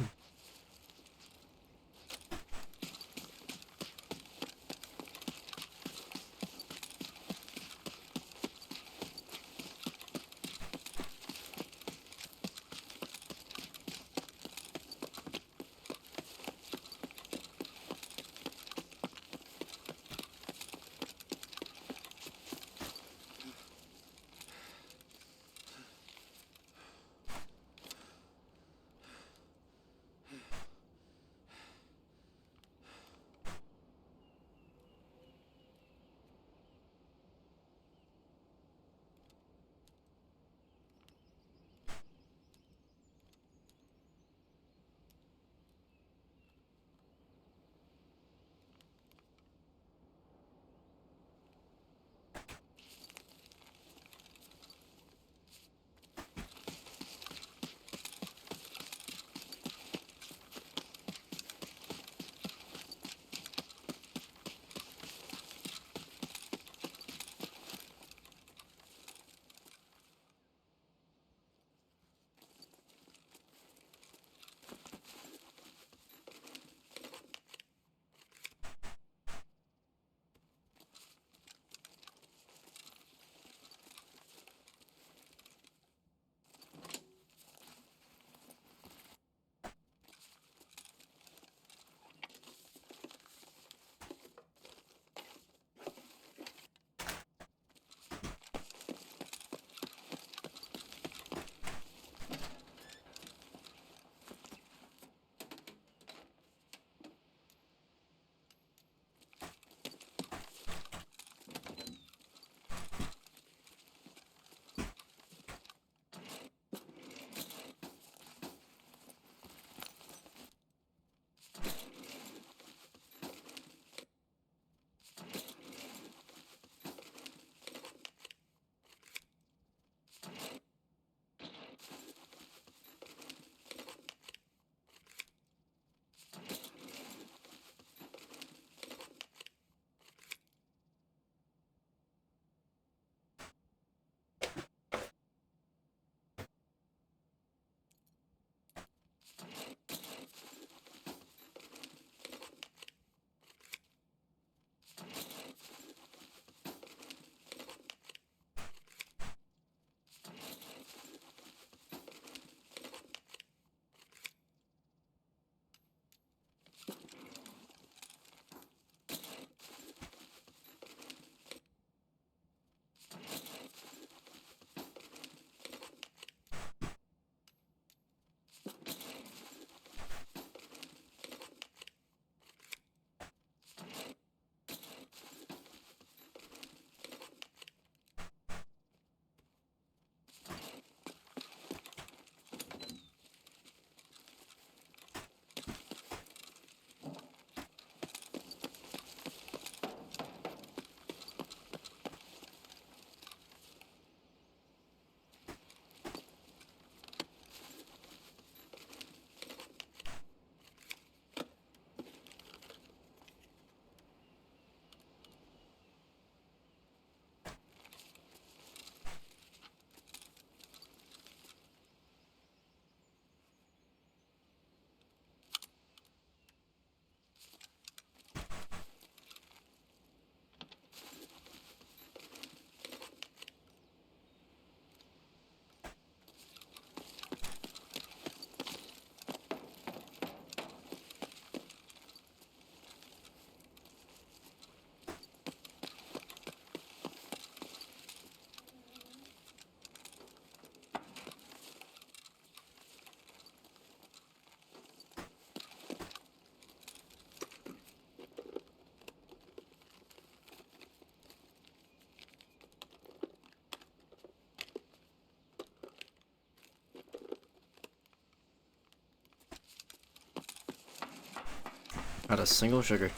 Not a single sugar.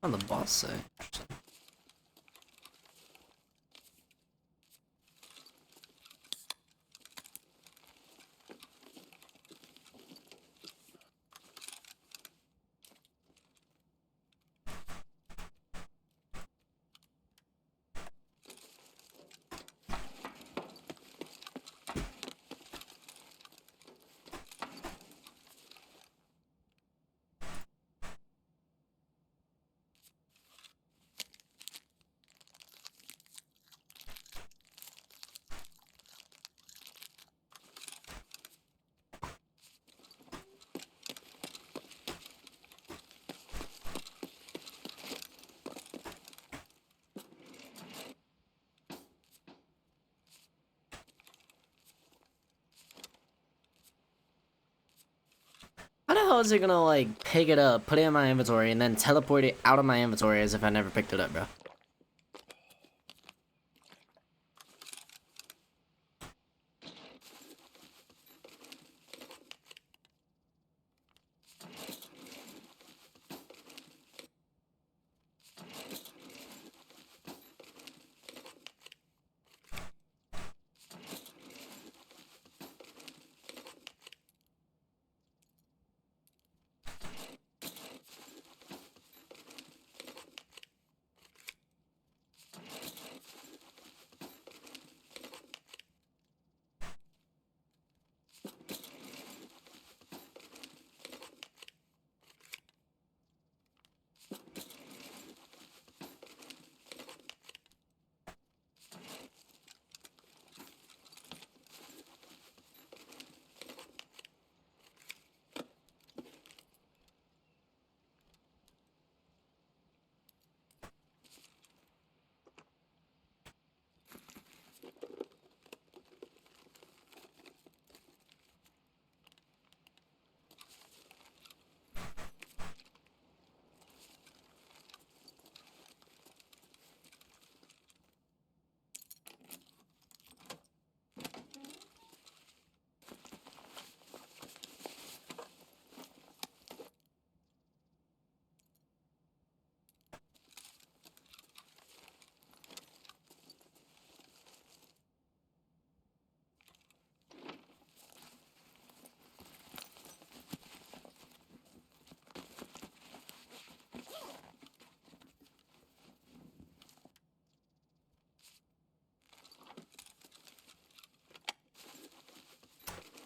What did the boss say? How the hell is it gonna like pick it up, put it in my inventory, and then teleport it out of my inventory as if I never picked it up, bro?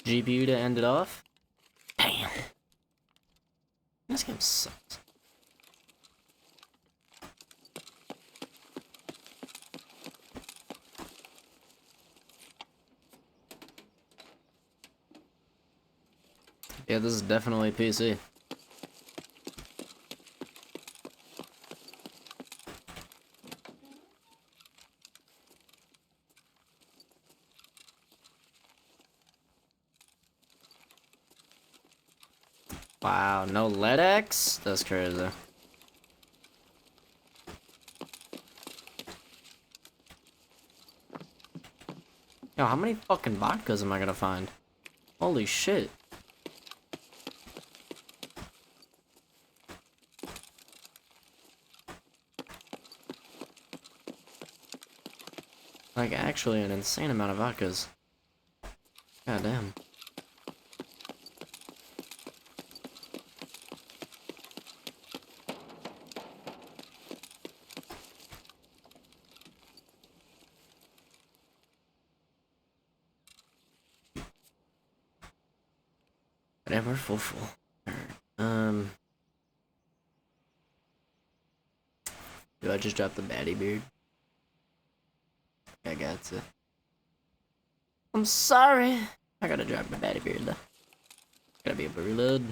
GPU to end it off? Damn. This game sucks. Yeah, this is definitely PC. Wow, no LEDX? That's crazy. Yo, how many fucking vodkas am I gonna find? Holy shit. Like, actually an insane amount of vodkas. God damn. Whatever, full. Do I just drop the baddie beard? I got to. I'm sorry. I gotta drop my baddie beard though. Gotta be a reload.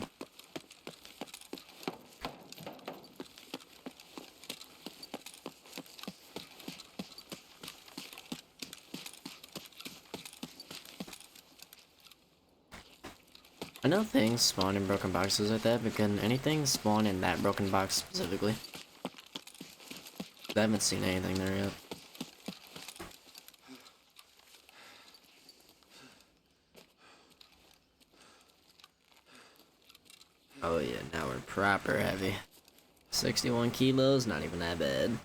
I know things spawn in broken boxes like that, but can anything spawn in that broken box specifically? I haven't seen anything there yet. Oh yeah, now we're proper heavy. 61 kilos, not even that bad.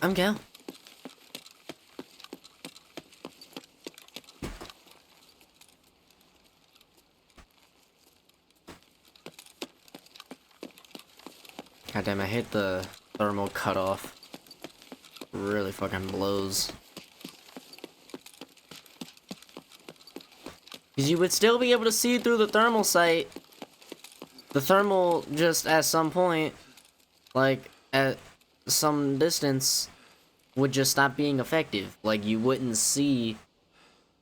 I'm Gal. God damn, I hate the thermal cutoff. Really fucking blows. Because you would still be able to see through the thermal sight. The thermal just at some point, like at some distance, would just stop being effective. Like you wouldn't see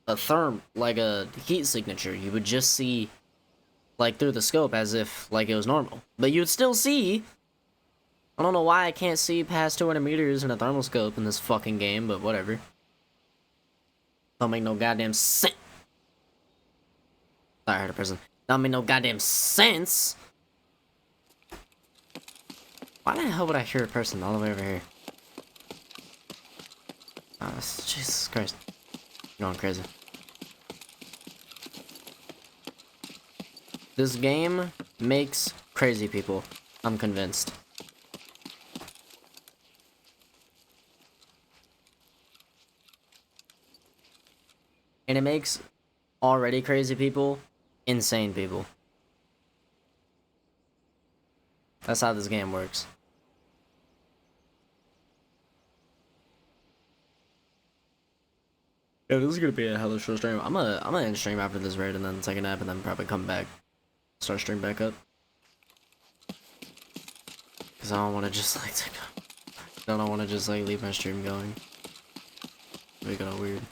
like a heat signature. You would just see like through the scope as if like it was normal. But you'd still see. I don't know why I can't see past 200 meters in a thermal scope in this fucking game, but whatever. Don't make no goddamn sense. Sorry, I heard a person. Don't make no goddamn sense. Why the hell would I hear a person all the way over here? Oh, Jesus Christ. You're going crazy. This game makes crazy people. I'm convinced. And it makes already crazy people insane people. That's how this game works. Yeah, this is gonna be a hella short stream. I'm gonna end stream after this raid and then take a nap and then probably come back, start stream back up. Cause I don't want to just like I don't want to just like leave my stream going. It'd be kind of weird.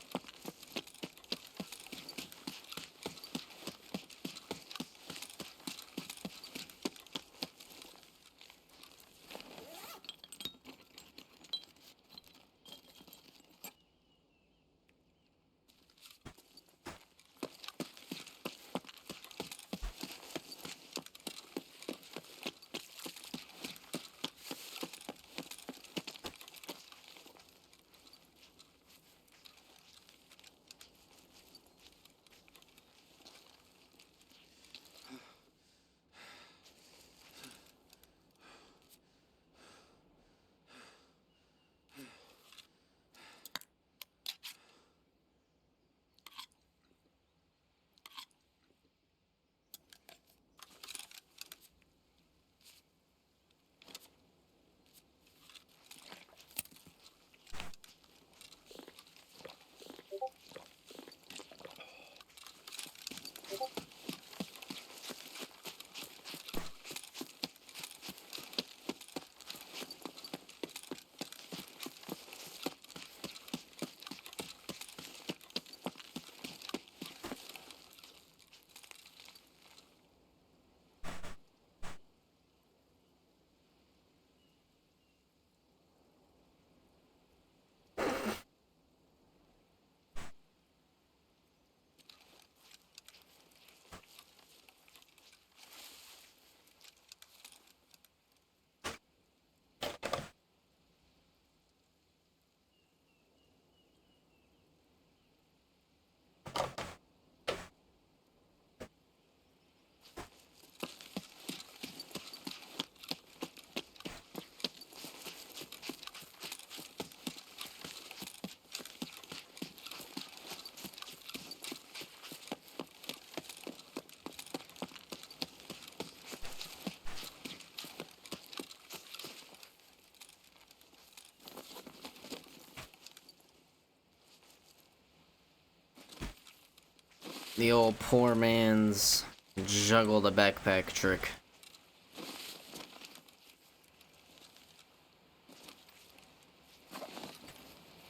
The old poor man's juggle the backpack trick.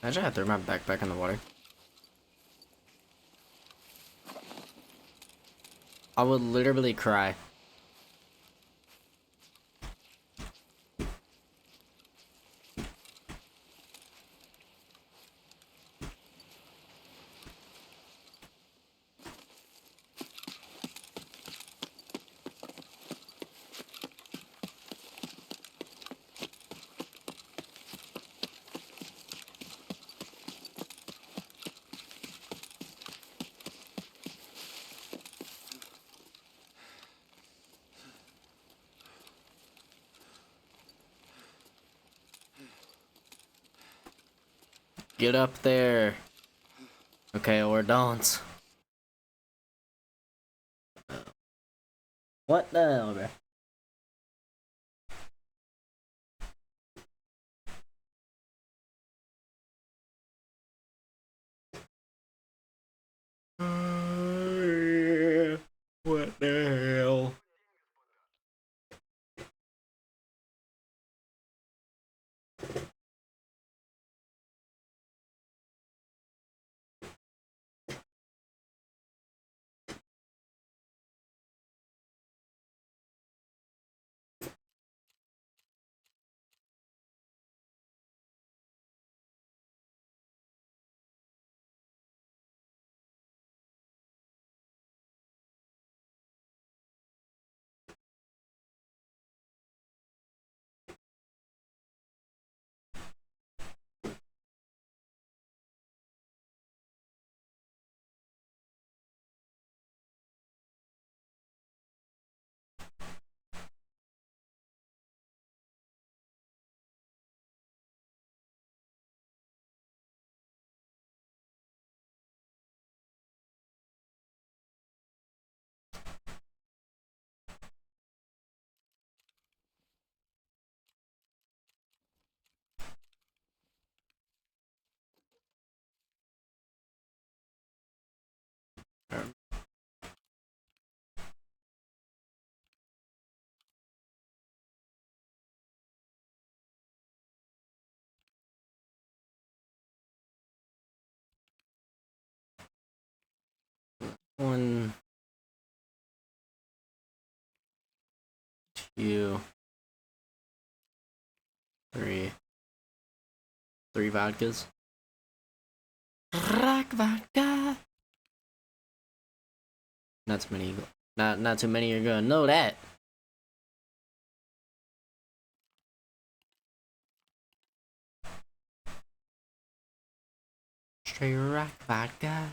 Imagine I threw my backpack in the water. I would literally cry. Get up there. Okay, or don't. What the hell, bro? What the hell? One, two, three. Three vodkas. Rock vodka. Not too many. Not too many are gonna know that. Straight rock vodka.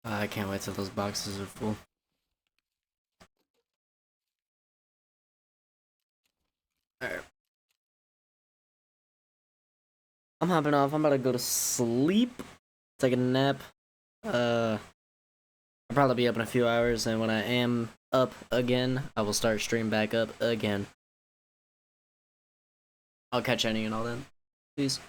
I can't wait till those boxes are full. Alright. I'm hopping off. I'm about to go to sleep. Take a nap. I'll probably be up in a few hours, and when I am up again, I will start stream back up again. I'll catch any and all then. Peace.